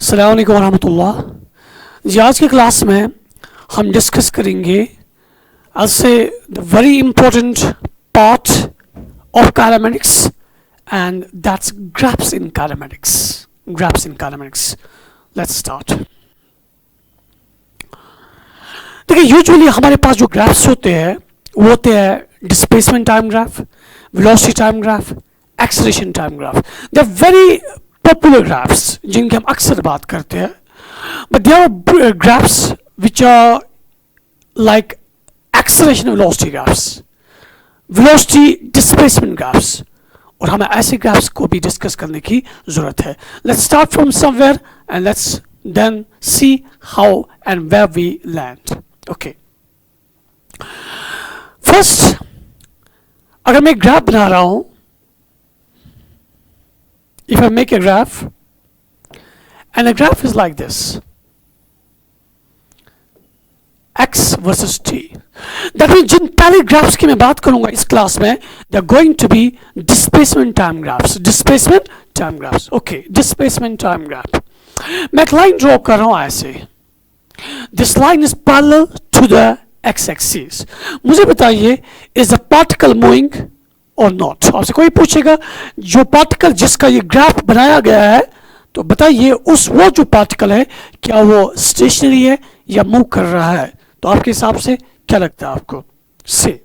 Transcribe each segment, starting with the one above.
अस्सलाम वालेकुम रहमतुल्लाह। जी आज की क्लास में हम डिस्कस करेंगे ऐसे the very important part of kinematics and that's graphs in kinematics. Graphs in kinematics. Let's start. देखिए यूजुअली हमारे पास जो ग्राफ्स होते हैं वो होते हैं displacement time graph, velocity time graph, acceleration time graph. They are very popular graphs जिनकी हम अक्सर बात करते हैं, but there are graphs which are like acceleration velocity graphs, velocity displacement graphs, और हमें ऐसे ग्राफ्स को भी डिस्कस करने की जरूरत है। Let's start from somewhere and let's then see how and where we land. Okay, first अगर मैं ग्राफ बना रहा हूं, if I make a graph and the graph is like this, x versus t, that means जिन पहले graphs की मैं बात करूंगा इस क्लास में, they are going to be displacement time graphs. Displacement time graphs. Okay, displacement time graph. मैं एक line draw कर रहा हूं ऐसे. This line is parallel to the x-axis. मुझे बताइए, is the particle moving और नॉट? आपसे कोई पूछेगा जो पार्टिकल जिसका ये ग्राफ बनाया गया है, तो बताइए उस वो जो पार्टिकल है क्या वो स्टेशनरी है या मूव कर रहा है? तो आपके हिसाब से क्या लगता है आपको? से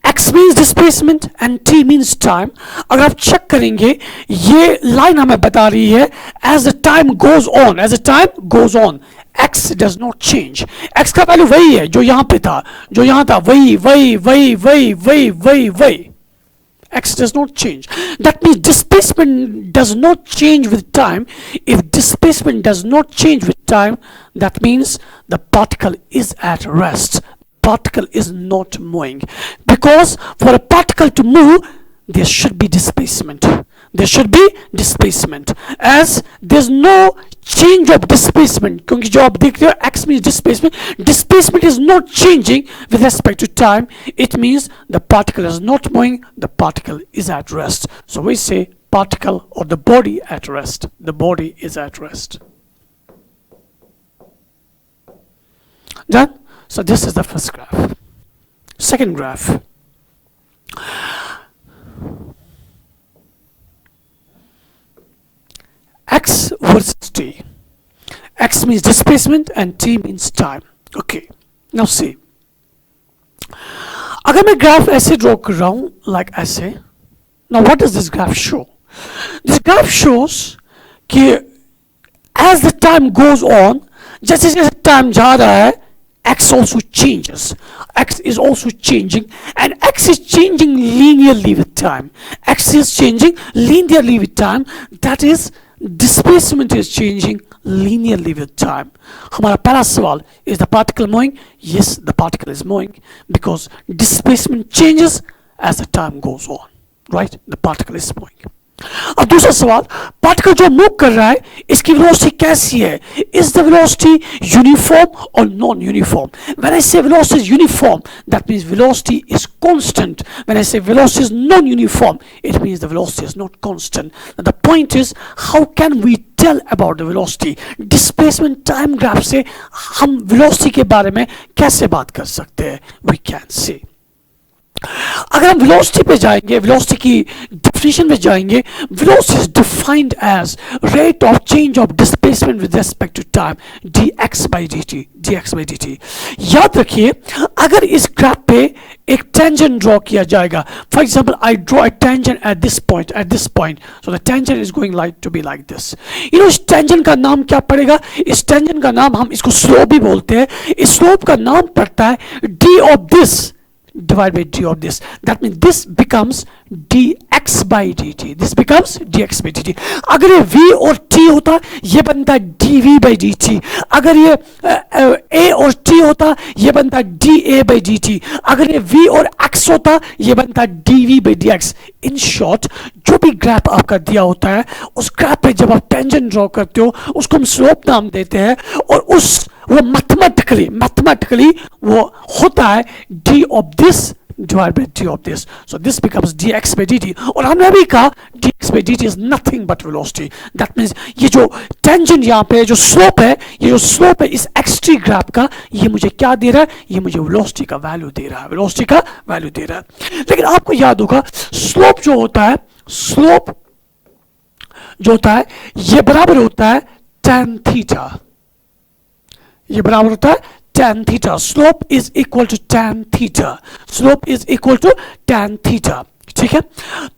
x means displacement and t means time. अगर आप चेक करेंगे ये लाइन हमें बता रही है as the time goes on, as the time goes on x does not change. x का वैल्यू वही है जो यहां पे था, जो यहां था, वही वही वही वही वही वही वही. x does not change. That means displacement does not change with time. If displacement does not change with time, that means the particle is at rest. Particle is not moving, because for a particle to move there should be displacement. There should be displacement. As there's no change of displacement, क्योंकि जो आप देखते हो x means displacement, displacement is not changing with respect to time. It means the particle is not moving, the particle is at rest. So we say particle or the body at rest. The body is at rest. Done? So this is the first graph. Second graph. X versus t. X means displacement and t means time. Okay. Now see. अगर मैं graph ऐसे draw कर रहा हूं, like ऐसे. Now what does this graph show? This graph shows कि as the time goes on, जैसे जैसे टाइम जा रहा है, x also changes. X is also changing, and x is changing linearly with time. X is changing linearly with time. That is, displacement is changing linearly with time. हमारा पहला सवाल, is the particle moving? Yes, the particle is moving because displacement changes as the time goes on. Right? The particle is moving. अब दूसरा सवाल, particle जो move कर रहा है इसकी वेलोसिटी कैसी है? Is the velocity uniform or non-uniform? When I say velocity is uniform, that means velocity is constant. When I say velocity is non-uniform, it means the velocity is not constant. Now the point is, how can we tell about the velocity? Displacement time graph से हम velocity के बारे में कैसे बात कर सकते हैं? We can say, अगर हम वेलोसिटी पे जाएंगे, वेलोसिटी की डेफिनेशन में जाएंगे, velocity is defined as rate of change of displacement with respect to time, dx by dt, dx by dt. याद रखिए, अगर इस ग्राफ पे एक टेंजेंट ड्रॉ किया जाएगा, for example I draw a tangent at this point, so the tangent is going like to be like this. You know, इस tangent का नाम क्या पड़ेगा? इस टेंजेंट का नाम, हम इसको स्लोप भी बोलते हैं, इस स्लोप का नाम पड़ता है d of this divided by d of this. That means this becomes dx by dt. This becomes dx by dt. अगर ये v और t होता, ये बनता dv by dt. अगर ये a और t होता, ये बनता da by dt. अगर ये v और x होता, ये बनता dv by dx. In short, जो भी ग्राफ आपका दिया होता है, उस ग्राफ पे जब आप टेंजेंट ड्रॉ करते हो, उसको हम स्लोप नाम देते हैं, और वो मैथमेटिकली वो होता है d of this divided by d of this. So this becomes dx by dt. और हमने अभी कहा dx by dt is nothing but velocity. That means ये जो tangent यहाँ पे जो slope है, ये जो slope है इस xt ग्राफ का, ये मुझे क्या दे रहा है? ये मुझे velocity का वैल्यू दे रहा है, velocity का वैल्यू दे रहा है. लेकिन आपको याद होगा slope जो होता है, slope जो होता है ये बराबर होता है tan theta. ये बराबर होता है tan theta. Slope is equal to tan theta. Slope is equal to tan theta. ठीक है.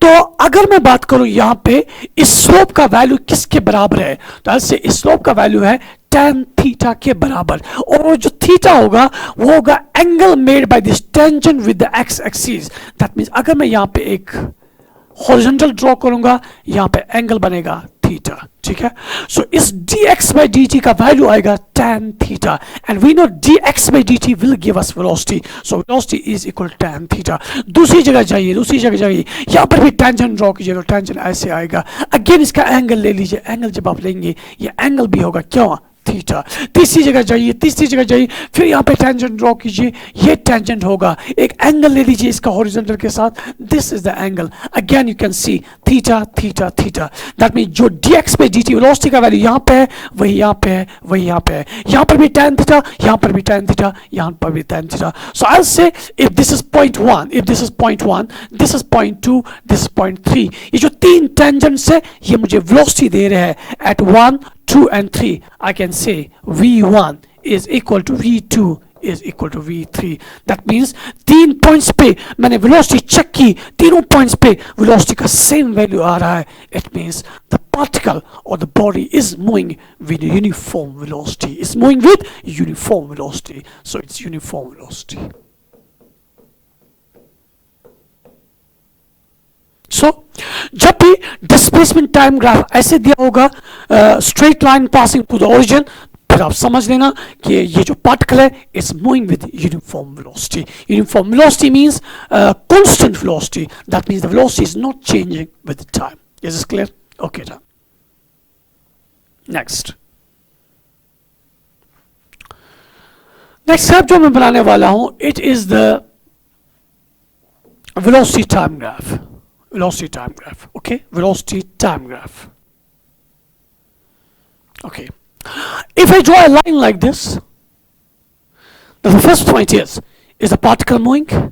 तो अगर मैं बात करूं यहां पे इस स्लोप का वैल्यू किसके बराबर है, तो ऐसे इस स्लोप का वैल्यू है tan थीटा के बराबर. और जो थीटा होगा वो होगा angle made by this tangent with the x axis. That means अगर मैं यहां पे एक हॉरिजॉन्टल ड्रॉ करूंगा, यहां पे एंगल बनेगा थीटा. ठीक है. सो इस dx by dt का वैल्यू आएगा tan theta, and we know dx by dt will give us velocity. So velocity is equal to tan theta. दूसरी जगह जाइए, दूसरी जगह जाइए, यहां पर भी टेंजेंट ड्रॉ कीजिए तो टेंजेंट ऐसे आएगा. अगेन इसका एंगल ले लीजिए, एंगल जब आप लेंगे ये एंगल भी होगा क्यों? थीटा. तीसरी जगह जाइए, तीसरी जगह जाइए, फिर यहाँ पे टेंजेंट ड्रॉ कीजिए, ये टेंजेंट होगा. एक एंगल ले लीजिए इसका हॉरिजॉन्टल के साथ, this is the angle. Again you can C theta theta theta. That mean जो dx by dt वेलोसिटी का वैल्यू यहाँ पे है, वही यहाँ पे है, वही यहाँ पे है. यहाँ पर भी tan थीटा, यहाँ पर भी tan थीटा, यहाँ पर भी tan theta. So I will से if this is point 1, if this is point 1, this is point 2, this is point 3. ये जो तीन टेंजेंट्स है ये मुझे वेलोसिटी दे रहे हैं at 1, 2 and 3. I can say v1 is equal to v2 is equal to v3. That means तीन points पे मैंने वेलोसिटी चेक की, तीनों पॉइंट्स पे वेलोसिटी का सेम वैल्यू आ रहा है. It means the particle or the body is moving with uniform velocity. It's moving with uniform velocity. So it's uniform velocity. So जब भी डिस्प्लेसमेंट टाइम ग्राफ ऐसे दिया होगा, straight line passing to the origin, फिर आप समझ लेना कि ये जो पार्टिकल है it's moving with uniform velocity. Uniform velocity means constant velocity. That means the velocity is not changing with time. Is this clear? Okay. Next graph जो मैं बनाने वाला हूं, it is the velocity time graph. Velocity time graph. Okay, velocity time graph. Okay, if I draw a line like this, the first point is the particle moving?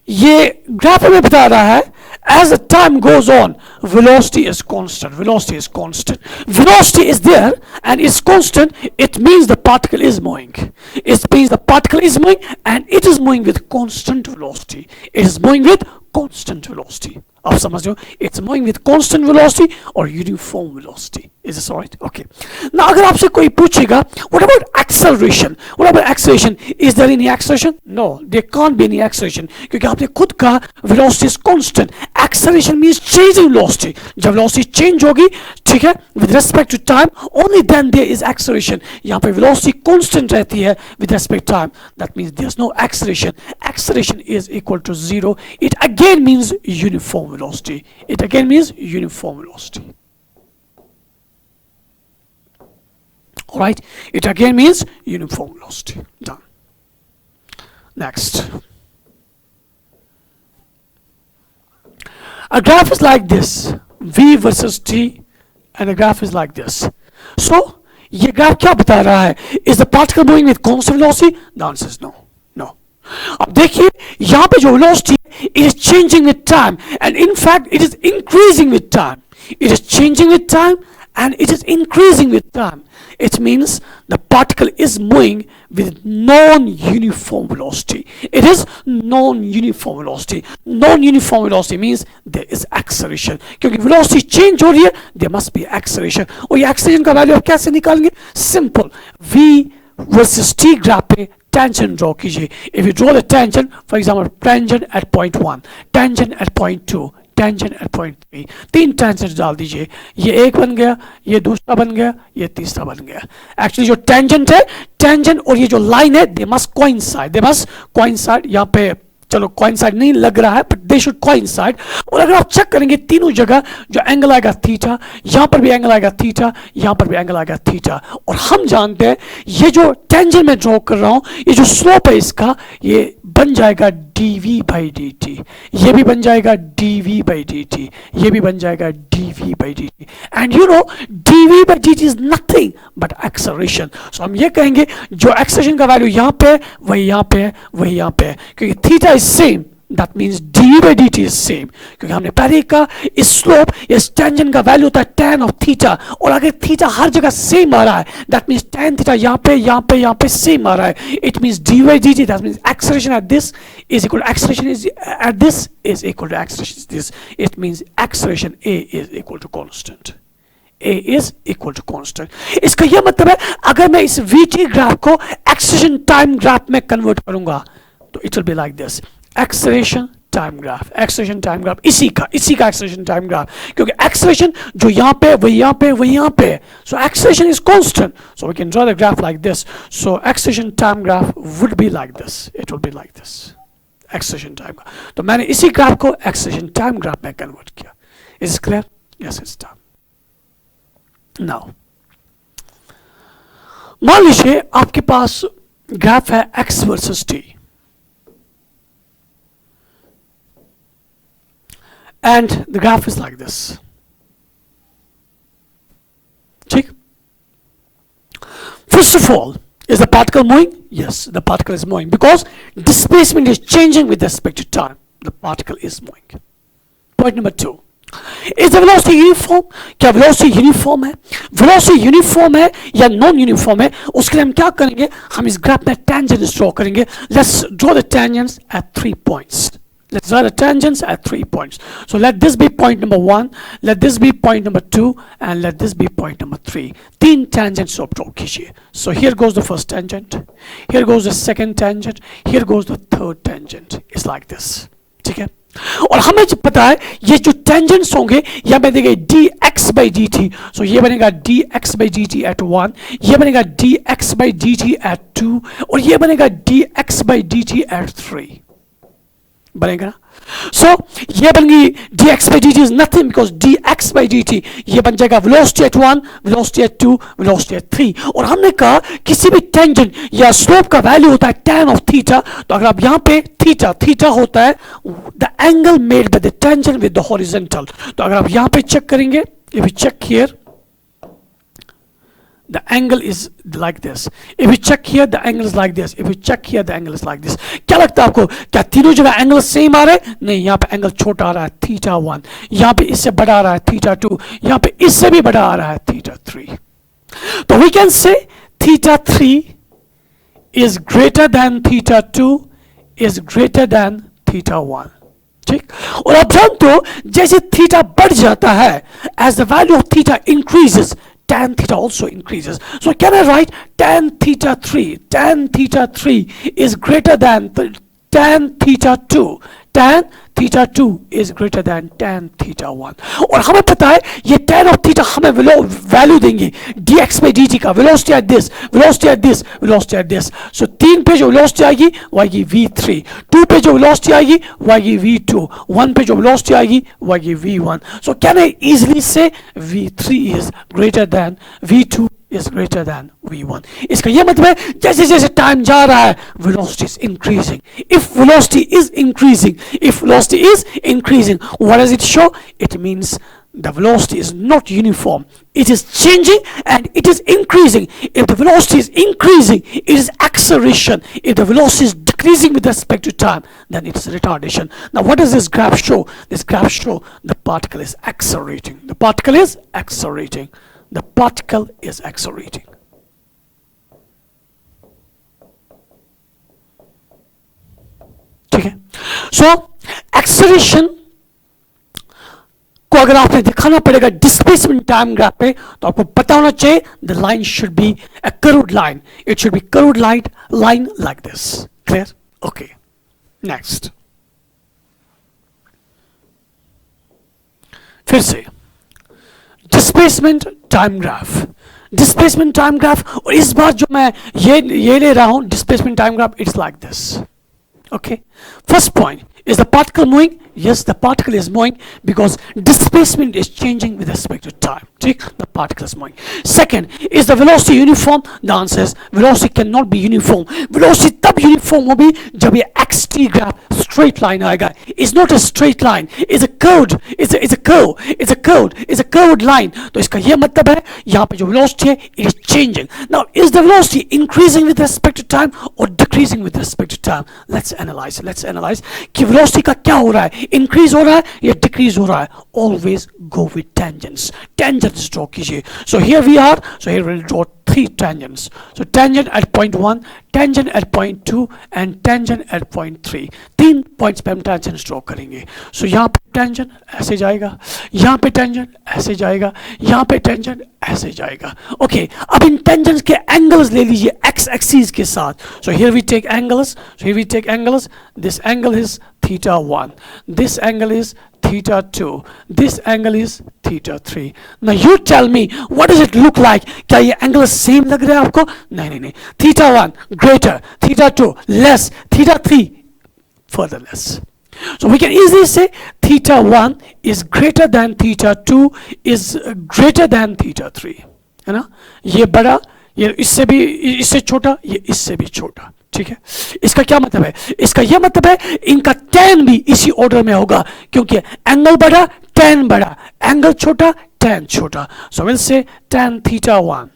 ये graph में बता रहा है as the time goes on velocity is constant. Velocity is constant. Velocity is there and it's constant. It means the particle is moving. It means the particle is moving and it is moving with constant velocity. It is moving with constant velocity. आप समझ रहे हो? It's moving with constant velocity or uniform velocity. Is this alright? Okay. Now अगर आपसे कोई पूछेगा what about acceleration? What about acceleration? Is there any acceleration? No, there can't be any acceleration. क्योंकि आपने खुद कहा velocity is constant. Acceleration means changing velocity. जब velocity change होगी, ठीक है, with respect to time, only then there is acceleration. यहाँ पे velocity constant रहती है with respect to time. That means there's no acceleration. Acceleration is equal to 0. It again means uniform velocity. It again means uniform velocity. Alright, it again means uniform velocity. Done. Next. A graph is like this, V versus T, and a graph is like this. So, ये graph क्या बता रहा है? Is the particle moving with constant velocity? The answer is no. No. अब देखिए यहाँ पे जो velocity is changing with time, and in fact it is increasing with time. It is changing with time and it is increasing with time. It means the particle is moving with non-uniform velocity. It is non-uniform velocity. Non-uniform velocity means there is acceleration. क्योंकि velocity change हो रही है, there must be acceleration. और ये acceleration का value आप कैसे निकालेंगे? Simple. V versus T graph पे tangent draw कीजिए. If you draw the tangent, for example, tangent at point 1, tangent at point 2, tangent at point 3, तीन tangents डाल दीजिए. ये एक बन गया, ये दूसरा बन गया, ये तीसरा बन गया. Actually जो tangent है, tangent और ये जो line है, they must coincide. They must coincide. यहाँ पे चलो coincide नहीं लग रहा है, but they should coincide. और अगर आप चेक करेंगे तीनों जगह जो एंगल आएगा थीटा, यहाँ पर भी एंगल आएगा थीटा, यहाँ पर भी एंगल आएगा थीटा. और हम जानते हैं ये जो टेंजेंट में ड्रॉ कर रहा हूँ, ये जो स्लोप है इसका, ये बन जाएगा dv by dt, ये भी बन जाएगा dv by dt, ये भी बन जाएगा dv by dt, and you know dv by dt is nothing but acceleration. So हम ये कहेंगे जो acceleration का वैल्यू यहाँ पे वही यहाँ पे वही यहाँ पे, क्योंकि theta is same, that means dv by dt is same, क्योंकि हमने पहले कहा इस स्लोप इस टेंजेंट का वैल्यू होता है tan of थीटा, और अगर थीटा हर जगह सेम आ रहा है that means tan थीटा यहाँ पे यहाँ पे यहाँ पे सेम आ रहा है, it means dv by dt, that means acceleration at this is equal to acceleration is at this is equal to acceleration is this, it means acceleration a is equal to constant, a is equal to constant. इसका यह मतलब है अगर मैं इस vt graph को acceleration time graph में convert करूंगा तो it will be like this, acceleration time graph, acceleration time graph, इसी का acceleration time graph, क्योंकि acceleration जो यहाँ पे वही यहाँ पे वही यहाँ पे, so acceleration is constant, so we can draw the graph like this. So acceleration time graph would be like this, it will be like this, acceleration time graph. तो मैंने इसी ग्राफ को acceleration time graph में convert किया. Is it clear? Yes, it's done. Now मान लीजिए आपके पास graph है x versus t, and the graph is like this. ठीक? First of all, is the particle moving? Yes, the particle is moving because displacement is changing with respect to time. The particle is moving. Point number 2. Is the velocity uniform? क्या velocity uniform है? Velocity uniform है या non uniform है? उसके लिए हम क्या करेंगे? हम इस ग्राफ में tangents draw करेंगे. Let's draw the tangents at 3 points. Let's draw the tangents at 3 points. So let this be point number 1, let this be point number 2, and let this be point number 3. 3 tangents आप draw कीजिए. So here goes the first tangent, here goes the second tangent, here goes the third tangent. It's like this. ठीक है? और हमें जो पता है ये जो tangents होंगे यहाँ पे देंगे dx by dt, so ये बनेगा dx by dt at 1, ये बनेगा dx by dt at 2, और ये बनेगा dx by dt at 3. बनेगा ना? So ये बन गई dx by dt is nothing because dx by dt ये बन जाएगा velocity at 1, velocity at 2, velocity at 3. और हमने कहा किसी भी टेंजेंट या स्लोप का वैल्यू होता है tan of थीटा, तो अगर आप यहाँ पे थीटा होता है the angle made by the tangent with the horizontal. तो अगर आप यहाँ पे चेक करेंगे, if you check here the angle is like this, if you check here the angle is like this, if you check here the angle is like this. क्या लगता है आपको, क्या तीनों जगह एंगल सेम आ रहे हैं? नहीं, यहाँ पे एंगल छोटा आ रहा है थीटा 1, यहाँ पे इससे बड़ा आ रहा है थीटा 2, यहाँ पे इससे भी बड़ा आ रहा है थीटा 3. तो we can say theta 3 is greater than theta 2 is greater than theta 1. ठीक? और आप जानते हो जैसे थीटा बढ़ जाता है, as the value of theta increases, tan theta also increases. So can I write tan theta 3 is greater than tan theta 2, tan theta 2 is greater than tan theta 1. और हमें पता है ये tan of theta हमें value देंगे dx by dt का, velocity at this, velocity at this, velocity at this. So 3 पे जो velocity आएगी वो आएगी v3, 2 पे जो velocity आएगी वो आएगी v2, 1 पे जो velocity आएगी वो आएगी v1. So can I easily say v3 is greater than v2 is greater than v1. इसका ये मतलब है जैसे जैसे टाइम जा रहा है velocity is increasing. If velocity is increasing, what does it show? It means the velocity is not uniform, it is changing and it is increasing. If the velocity is increasing, it is acceleration. If the velocity is decreasing with respect to time, then it is retardation. Now what does this graph show? This graph show the particle is accelerating. The particle is accelerating. The particle is accelerating. ठीक है? So acceleration को अगर आपने दिखाना पड़ेगा displacement time graph पे, तो आपको पता होना चाहिए the line should be a curved line. It should be curved line like this. Clear? Okay. Next. फिर से displacement time graph. Displacement time graph, और इस बार जो मैं ये ले रहा हूं displacement time graph, it's like this. Okay. First point, is the particle moving? Yes, the particle is moving because displacement is changing with respect to time. ठीक? The particle is moving. Second, is the velocity uniform? The answer is velocity cannot be uniform. Velocity तब uniform होगी जब ये xt graph straight line आएगा. Is not a straight line, is a curved, is a curved line. तो इसका ये मतलब है यहाँ पे जो वेलोसिटी है it is changing. Now is the velocity increasing with respect to time और decreasing with respect to time? Let's analyse कि वेलोसिटी का क्या हो रहा है, इंक्रीज हो रहा है या डिक्रीज हो रहा है. Always go with tangents draw कीजिए. So here we are, so here will draw 3 tangents. So tangent at point 1, tangent at point 2 and tangent at point 3. 3 points पे हम टेंजेंट ड्रॉ करेंगे. सो यहाँ पे टेंजेंट ऐसे जाएगा, यहाँ पे टेंजेंट ऐसे जाएगा, यहाँ पे टेंजेंट ऐसे जाएगा. ओके, अब इन टेंजेंट्स के एंगल्स ले लीजिए एक्स एक्सिस के साथ. So here we take angles. This angle is theta 1, this angle is theta 2, this angle is theta 3. Now you tell me, what does it look like? क्या ये angle same लग रहा है आपको? नहीं. theta 1 greater, theta 2 less, theta 3 further less. So we can easily say theta 1 is greater than theta 2 is greater than theta 3. है ना? ये बड़ा, ये इससे छोटा, ये इससे भी छोटा. ठीक है, इसका क्या मतलब है? इसका यह मतलब है इनका tan भी इसी ऑर्डर में होगा, क्योंकि एंगल बड़ा tan बड़ा, एंगल छोटा tan छोटा. So will say tan theta 1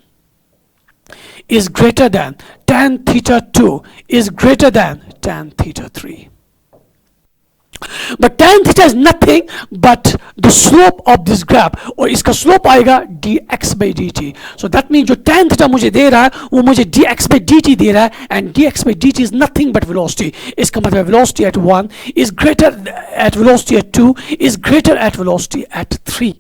is greater than tan theta 2 is greater than tan theta 3. But tan theta is nothing but the slope of this graph, और इसका slope आएगा dx by dt. So that means जो tan theta मुझे दे रहा है वो मुझे dx by dt दे रहा है, and dx by dt is nothing but velocity. इसका मतलब velocity at 1 is greater at velocity at 2 is greater at velocity at 3.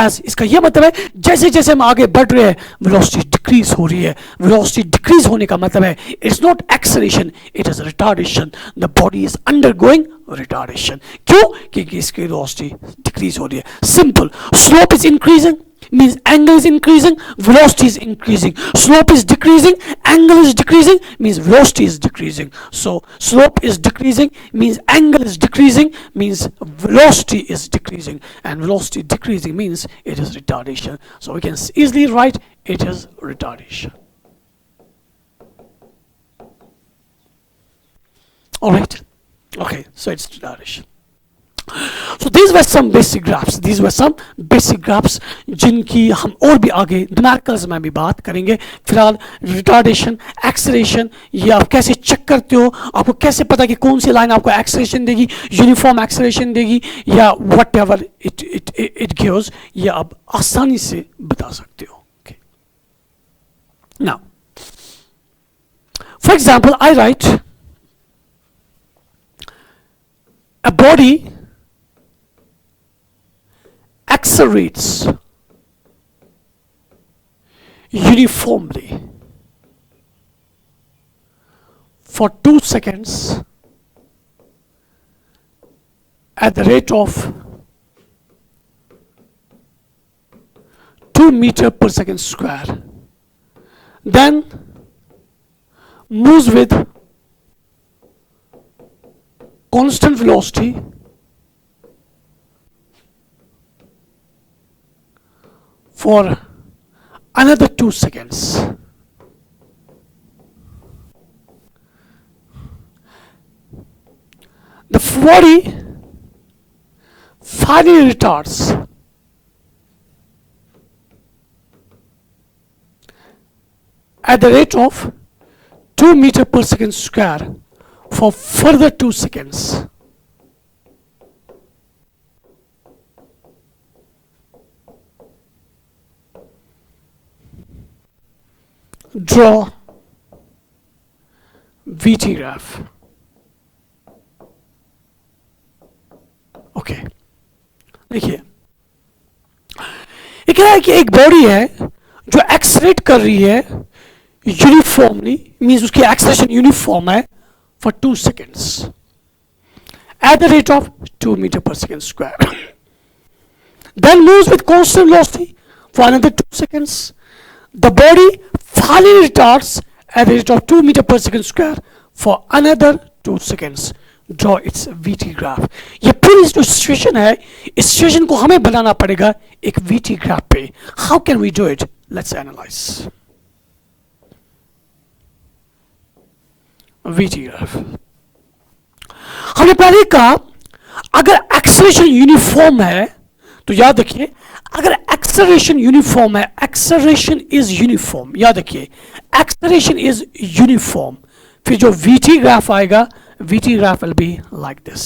As इसका ये मतलब है जैसे जैसे हम आगे बढ़ रहे हैं velocity decrease हो रही है. velocity decrease होने का मतलब है it's not acceleration, it is retardation. The body is undergoing retardation. क्यों? क्योंकि इसकी velocity decrease हो रही है. Simple. Slope is increasing means angle is increasing, velocity is increasing. Slope is decreasing, angle is decreasing means velocity is decreasing. So slope is decreasing means angle is decreasing means velocity is decreasing, and velocity decreasing means it is retardation. So we can easily write it is retardation. All right. Okay, so it's retardation. So these were some basic graphs. जिनकी हम और भी आगे numericals में भी बात करेंगे. फिलहाल रिटार्डेशन, एक्सेलरेशन, ये आप कैसे चेक करते हो, आपको कैसे पता कि कौन सी लाइन आपको एक्सेलरेशन देगी, यूनिफॉर्म एक्सेलरेशन देगी या वट एवर इट गिव्स, ये आप आसानी से बता सकते हो. Now for example I right a body accelerates uniformly for 2 seconds at the rate of 2 meters per second square, then moves with constant velocity for another 2 seconds. The body finally retards at the rate of 2 meters per second square for further 2 seconds. Draw VT graph. Okay, देखिए ये क्या है कि एक body है जो एक्सलेट कर रही है यूनिफॉर्मली, मींस उसकी एक्सेलरेशन यूनिफॉर्म है for 2 seconds at the rate of 2 meters per second square. Then moves with constant velocity for another 2 seconds. The body finally retards at the rate of 2 meters per second square for another 2 seconds. Draw its VT graph. ये पूरी जो situation है, इस situation को हमें बनाना पड़ेगा एक VT graph पे. How can we do it? Let's analyze. VT graph. हमने पहले कहा अगर एक्सेलरेशन यूनिफॉर्म है तो याद रखिए, अगर एक्सेलरेशन यूनिफॉर्म है, एक्सेलरेशन इज यूनिफॉर्म, याद रखिए एक्सेलरेशन इज यूनिफॉर्म, फिर जो वीटी ग्राफ आएगा, VT graph will be like this,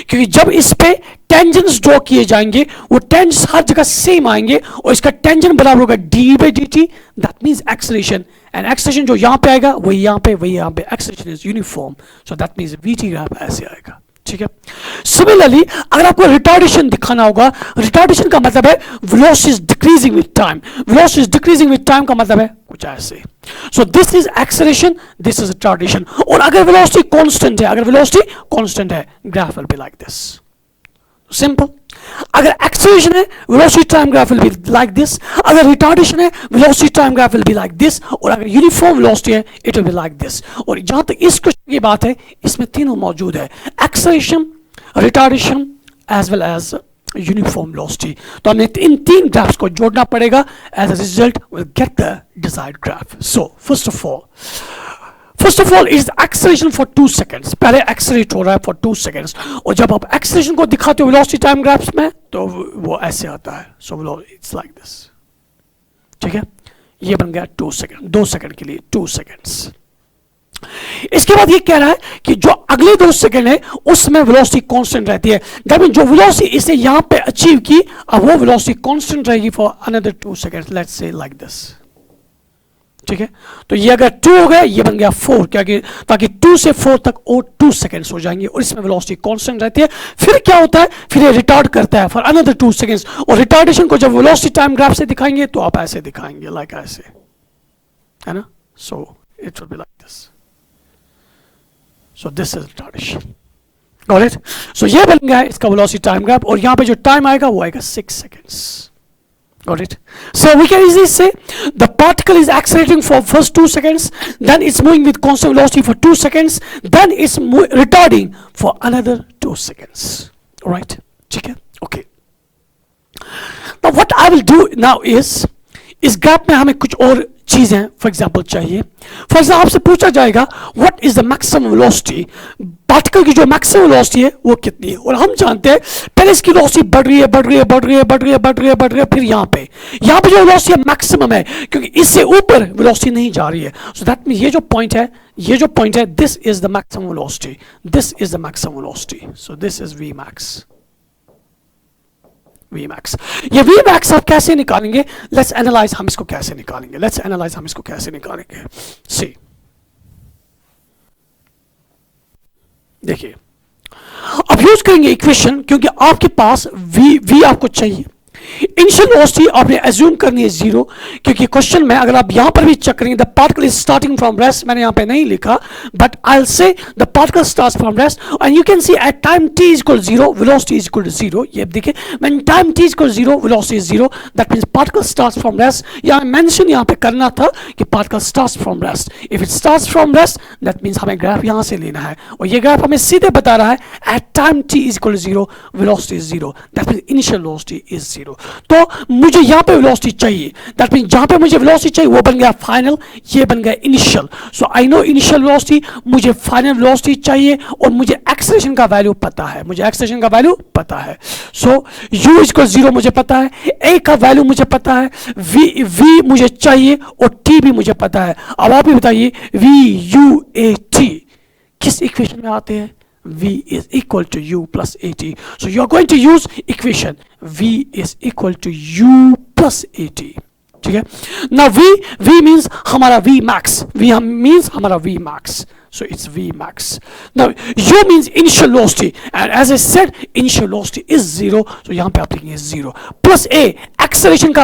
क्योंकि जब इस पे टेंजेंट्स ड्रॉ किए जाएंगे वो टेंजेंट्स हर जगह सेम आएंगे और इसका टेंजेंट बराबर होगा D by D T, that means acceleration, and acceleration जो यहाँ पे आएगा वही यहाँ पे, वही यहाँ पे, acceleration is uniform, so that means VT graph ऐसे आएगा, ठीक है। सिमिलरली अगर आपको रिटार्डेशन दिखाना होगा, रिटार्डेशन का मतलब है velocity is decreasing with time, velocity is decreasing with time का मतलब है कुछ ऐसे, सो this is acceleration, this is retardation, और अगर वेलोसिटी कांस्टेंट है, अगर वेलोसिटी कांस्टेंट है, graph will be like this, simple. अगर एक्सेलरेशन है, velocity time graph will be like this, अगर रिटार्डेशन है, velocity time graph will be like this, और अगर यूनिफॉर्म वेलोसिटी है, it will be like this. और जहां तक इस क्वेश्चन की बात है, इसमें तीनों मौजूद है, acceleration, retardation as well as uniform velocity, तो हमें इन तीन ग्राफ्स को जोड़ना पड़ेगा, as a result will get the desired graph. So first of all is acceleration for 2 seconds, पहले एक्सेलरेट हो रहा है फॉर 2 सेकेंड्स, और जब आप एक्सेलरेशन को दिखाते हो वेलोसिटी टाइम ग्राफ्स में तो वो ऐसे आता है, सो इट्स लाइक दिस, ठीक है। ये बन गया 2 सेकेंड, 2 सेकेंड के लिए 2 सेकेंड्स। इसके बाद ये कह रहा है कि जो अगले 2 सेकेंड है उसमें वेलोसिटी कांस्टेंट रहती है, दैट मीन जो वेलोसिटी इसने यहां पे अचीव की, अब वो वेलोसिटी कांस्टेंट रहेगी for another 2 seconds, let's say like this, ठीक है। तो ये अगर 2 हो गया, ये बन गया 4, क्या कि ताकि 2 से 4 तक और 2 सेकेंड्स हो जाएंगे, और इसमें वेलोसिटी कांस्टेंट रहती है। फिर क्या होता है, फिर ये रिटार्ड करता है फॉर अनदर 2 सेकेंड्स, और रिटार्डेशन को जब वेलोसिटी टाइम ग्राफ से दिखाएंगे तो आप ऐसे दिखाएंगे, लाइक ऐसे, है ना, so it will be like this, so this is retardation, got it. So ये बन गया इसका वेलोसिटी टाइम ग्राफ, और यहां पे जो टाइम आएगा वो आएगा 6 seconds, got it? So we can easily say the particle is accelerating for first 2 seconds, then it's moving with constant velocity for 2 seconds, then it's retarding for another 2 seconds. All right? ठीक है? Okay. Now what I will do now is, इस graph में हमें कुछ और चीजें for example चाहिए। For example आपसे पूछा जाएगा what is the maximum velocity, particle की जो मैक्सिमम वेलोसिटी है वो कितनी है, और हम जानते हैं पहले इसकी वेलोसिटी बढ़ रही है, बढ़ रही है, बढ़ रही है, बढ़ रही है, बढ़ रही है, बढ़ रही है, फिर यहाँ पे जो वेलोसिटी मैक्सिमम है, क्योंकि इससे ऊपर वेलोसिटी नहीं जा रही है, सो दैट मीन ये जो पॉइंट है, this is the maximum velocity, this is the maximum velocity, so this is V max, Vmax। ये Vmax आप कैसे निकालेंगे, लेट्स एनालाइज, हम इसको कैसे निकालेंगे, सी देखिए, अब यूज करेंगे इक्वेशन, क्योंकि आपके पास V आपको चाहिए, इनिशियल वेलोसिटी आपने एज्यूम करनी है 0, क्योंकि क्वेश्चन में अगर आप यहां पर भी चेक करेंगे the particle is starting from rest, मैंने यहां पे नहीं लिखा, but I will say the particle starts from rest, and you can see at time t is equal 0 velocity is equal to 0, ये देखिए when time t is equal 0 velocity is 0, that means particle starts from rest, या mention यहां पे करना था कि particle starts from rest, if it starts from rest that means हमें graph यहां से लेना है, और ये ग्राफ हमें सीधे बता रहा है at time t is equal to 0 velocity is 0, that means initial velocity is 0। तो मुझे यहां पे वेलोसिटी चाहिए, दैट मींस जहां पे मुझे वेलोसिटी चाहिए वो बन गया फाइनल, ये बन गया initial, so I know initial velocity, मुझे फाइनल वेलोसिटी चाहिए, और मुझे एक्सेलरेशन का वैल्यू पता है, सो u इक्वल 0 मुझे पता है, a का वैल्यू मुझे पता है, v मुझे चाहिए, और t भी मुझे पता है। अब आप ही बताइए v u a t किस इक्वेशन में आते हैं, v is equal to u plus at, so you are going to use equation v is equal to u plus at, ठीक है। now v means हमारा v max, means हमारा v max, so it's v max। now u means initial velocity, and as I said initial velocity is 0, so यहाँ पे आप लिखेंगे 0 plus a acceleration का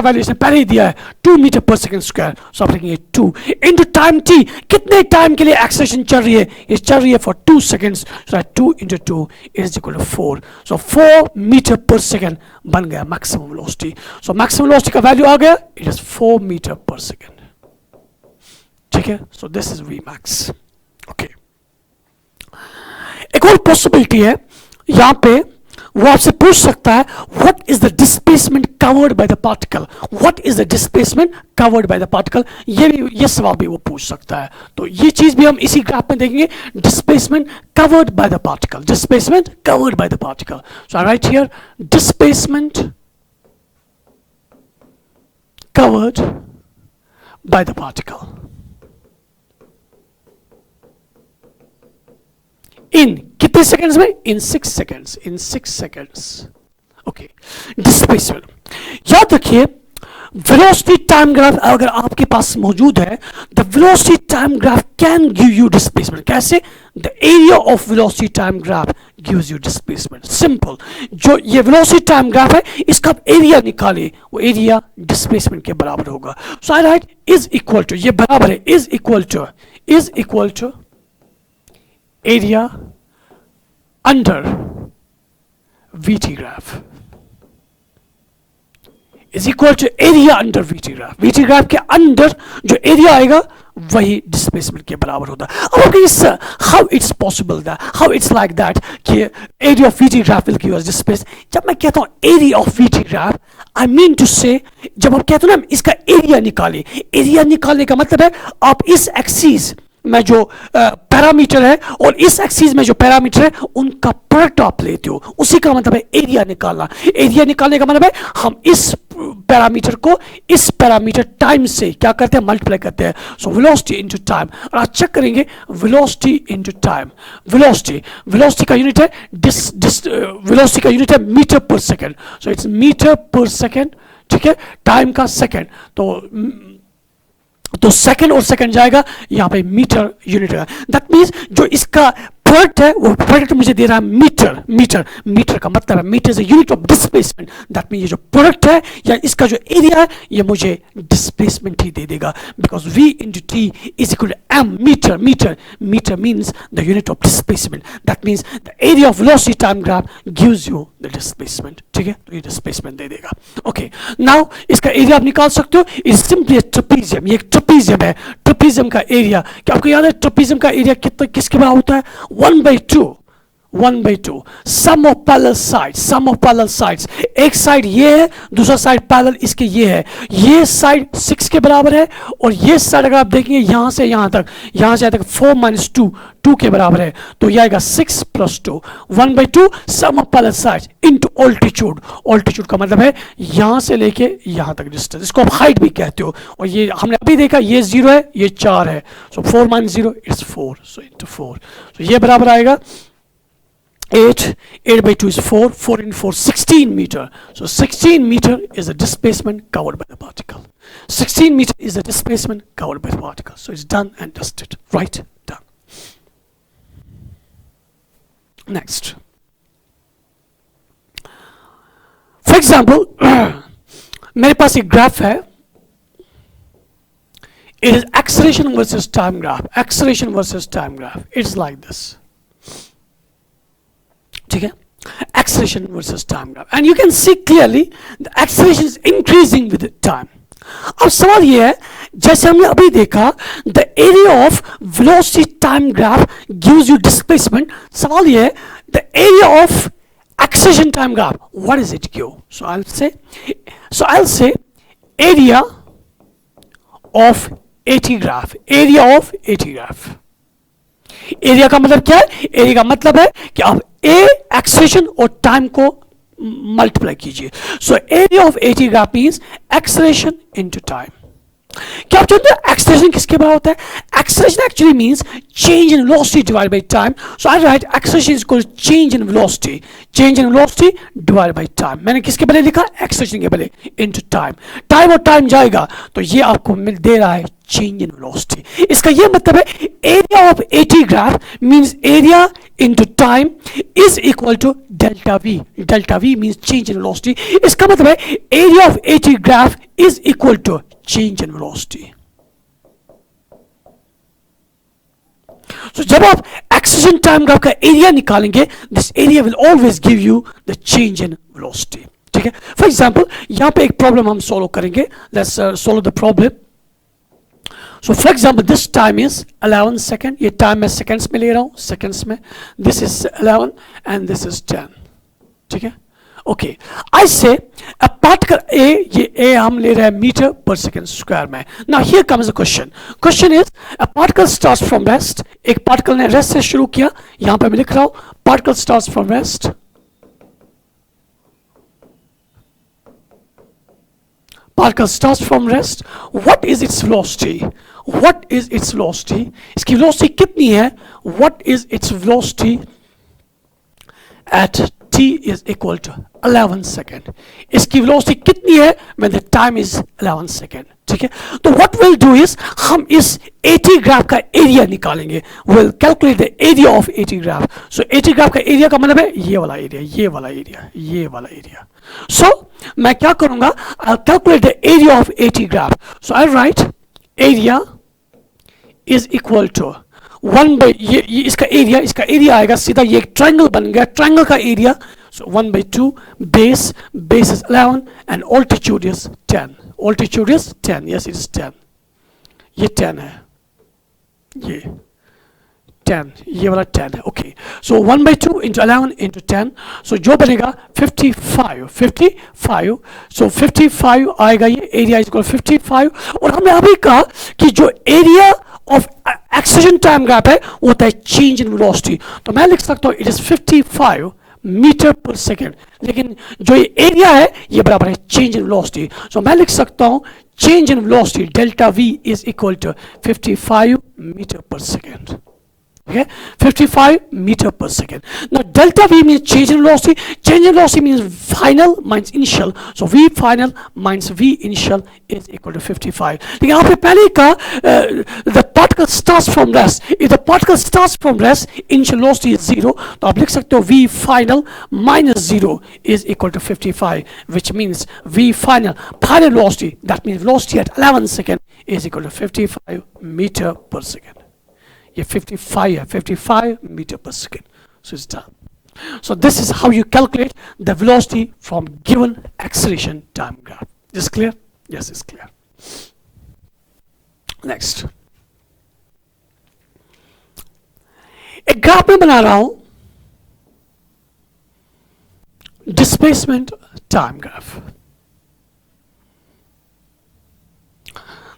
value इसने पहले ही दिया है 2 मीटर पर सेकंड स्क्वायर, सो आप लिखेंगे 2 इनटू टाइम t, कितने टाइम के लिए एक्सेलरेशन चल रही है, ये चल रही है for 2 seconds, so 2 into 2 is equal to 4, so 4 meter per second बन गया maximum velocity, so maximum velocity का वैल्यू आ गया, it is 4 meter per second, ठीक है। So this is V max, okay. एक और पॉसिबिलिटी है, यहां पे वो आपसे पूछ सकता है what is the displacement covered by the particle, what is the displacement covered by the particle, ये सवाल भी वो पूछ सकता है। तो ये चीज भी हम इसी ग्राफ में देखेंगे, displacement covered by the particle, displacement covered by the particle. So I right here displacement covered by the particle in कितने सेकंड्स में, इन 6 सेकंड्स, इन 6 सेकंड्स। ओके, डिस्प्लेसमेंट याद रखिए, वेलोसिटी टाइम ग्राफ अगर आपके पास मौजूद है, the velocity time graph can give you displacement. कैसे? The area of velocity time graph gives you displacement. Simple, जो ये वेलोसिटी टाइम ग्राफ है इसका आप एरिया निकालिए, वो एरिया डिस्प्लेसमेंट के बराबर होगा। So I write is equal to, ये बराबर है, is equal to area under VT graph is equal to area under VT graph। VT graph के अंदर जो एरिया आएगा वही डिस्प्लेसमेंट के बराबर होता है। अब okay, how it's possible that, how it's like that कि area of VT graph will give us displace. जब मैं कहता हूँ area of VT graph, I mean to say, जब हम कहते हैं ना इसका एरिया निकालिए, एरिया निकालने का मतलब है आप इस एक्सिस में जो पैरामीटर है और इस एक्सिस में जो पैरामीटर है उनका प्रोडक्ट आप लेते हो, उसी का मतलब है एरिया निकालना। एरिया निकालने का मतलब है हम इस पैरामीटर को इस पैरामीटर टाइम से क्या करते हैं, मल्टीप्लाई करते हैं। सो वेलोसिटी इनटू टाइम, और आप चेक करेंगे वेलोसिटी इनटू टाइम। वेलोसिटी का यूनिट है वेलोसिटी का यूनिट है metre per second. So it's metre per second, ठीक है, टाइम का सेकेंड, तो सेकंड और सेकंड जाएगा, यहां पे मीटर यूनिट है। दैट मींस जो इसका प्रोडक्ट है वो प्रोडक्ट मुझे दे रहा है मीटर का मतलब है meter is a unit of displacement. That means ये जो प्रोडक्ट है या इसका जो एरिया है ये मुझे डिस्प्लेसमेंट ही दे देगा, because V into T is equal to m meter means the unit of displacement. That means the area of velocity time graph gives you the displacement. ठीक है, तो ये डिस्प्लेसमेंट दे देगा। ओके, नाउ इसका एरिया आप निकाल सकते हो, इज सिंपली ट्रेपेजियम। ये एक ट्रेपेजियम है, ट्रेपेजियम का एरिया, क्या आपको याद है ट्रेपेजियम का एरिया कितना किसके बराबर होता है? 1/2 सम ऑफ पैरेलल साइड्स। एक साइड ये है, दूसरा साइड पैरेलल इसके ये है, ये साइड 6 के बराबर है और ये साइड अगर आप देखेंगे यहां से यहां तक 4 - 2 के बराबर है, तो ये आएगा 6 + 2 1/2 sum of parallel sides into altitude का मतलब है यहां से लेके यहां तक डिस्टेंस, इसको आप हाइट भी कहते हो। और ये हमने अभी देखा ये 0 है, ये 4 है, सो 4 - 0 इट्स 4, सो इनटू 4, सो ये बराबर आएगा 8/2 is 4 into 4 16 meter. So 16 meter is the displacement covered by the particle. 16 meter is the displacement covered by the particle. So it's done and dusted. Right? Done. Next. For example, मेरे पास एक graph है, it is acceleration versus time graph. It's like this. ठीक है, acceleration versus time graph, and you can see clearly the acceleration is increasing with time. अब सवाल ये है, जैसे हमने अभी देखा the area of velocity time graph gives you displacement. सवाल ये है the area of acceleration time graph, what does it give? So I'll say area of AT graph. Area का मतलब क्या है? एरिया का मतलब है कि आप एक्सेलरेशन और टाइम को मल्टीप्लाई कीजिए। So area of AT graph means acceleration into time. क्या आप जानते हैं एक्सेलरेशन किसके बराबर होता है? Acceleration actually means change in velocity divide by time. So I write acceleration is equal to change in velocity divide by time. मैंने किसके पहले लिखा? एक्सेलरेशन के पहले इनटू टाइम। टाइम और टाइम जाएगा तो ये आपको दे रहा है चेंज इन वेलोसिटी। इसका ये मतलब है area of AT graph means area into time is equal to delta V. Delta V means change in velocity. इसका मतलब है area of AT graph is equal to change in velocity. तो जब आप एक्सेलरेशन टाइम ग्राफ का area निकालेंगे, this area will always give you the change in velocity. ठीक है, फॉर एग्जांपल यहां पे एक प्रॉब्लम हम सॉल्व करेंगे। Let's solve the problem. So for example, this time is 11 second. ये time मैं seconds में ले रहा हूँ, seconds में. This is 11 and this is 10. ठीक है. Okay, I say a particle A, ये A हम ले रहे हैं मीटर पर सेकेंड स्क्वायर में. Now here comes the question. Question is a particle starts from rest. एक पार्टिकल ने रेस्ट से शुरू किया. यहाँ पे मैं लिख रहा हूँ particle starts from rest. Particle starts from rest. What is its velocity? What is its velocity? इसकी velocity कितनी है? What is its velocity at t is equal to 11 second? इसकी velocity कितनी है when the time is 11 second? ठीक है. तो what we'll do is हम इस AT ग्राफ का एरिया निकालेंगे. We'll calculate the area of AT graph. So AT graph का एरिया का मतलब है ये वाला एरिया, ये वाला एरिया, ये वाला एरिया. So मैं क्या करूंगा? I'll calculate the area of AT graph. So I'll write area is equal to 1 by ये इसका एरिया आएगा सीधा. ये एक ट्रायंगल बन गया. ट्रायंगल का area, so 1 by 2 base is 11 and altitude is 10. Altitude is 10. Yes, it is 10. ये 10 है, ये 10, ये वाला 10 है. Okay, so 1 by 2 into 11 into 10, सो जो बनेगा 55. सो 55 आएगा. ये एरिया इज इक्वल 55. और हमने अभी कहा कि जो area of acceleration time graph है वो होता है चेंज इन वेलोसिटी. तो मैं लिख सकता हूँ it is 55 meter per second. लेकिन जो ये एरिया है ये बराबर है चेंज इन वेलोसिटी. सो मैं लिख सकता हूँ change in velocity delta v is equal to 55 meter per second. Okay, 55 meter per second. Now delta v means change in velocity. Change in velocity means final minus initial. So v final minus v initial is equal to 55. लेकिन आपने पहले कहा the particle starts from rest. If the particle starts from rest, initial velocity is 0. तो आप लिख सकते हो v final minus 0 is equal to 55, which means v final velocity, that means velocity at 11 second is equal to 55 meter per second. ये 55 है, 55 meter per second. So it's done. So this is how you calculate the velocity from given acceleration time graph. Is clear? Yes, it's clear. Next. एक graph में बना रहा हूं displacement time graph.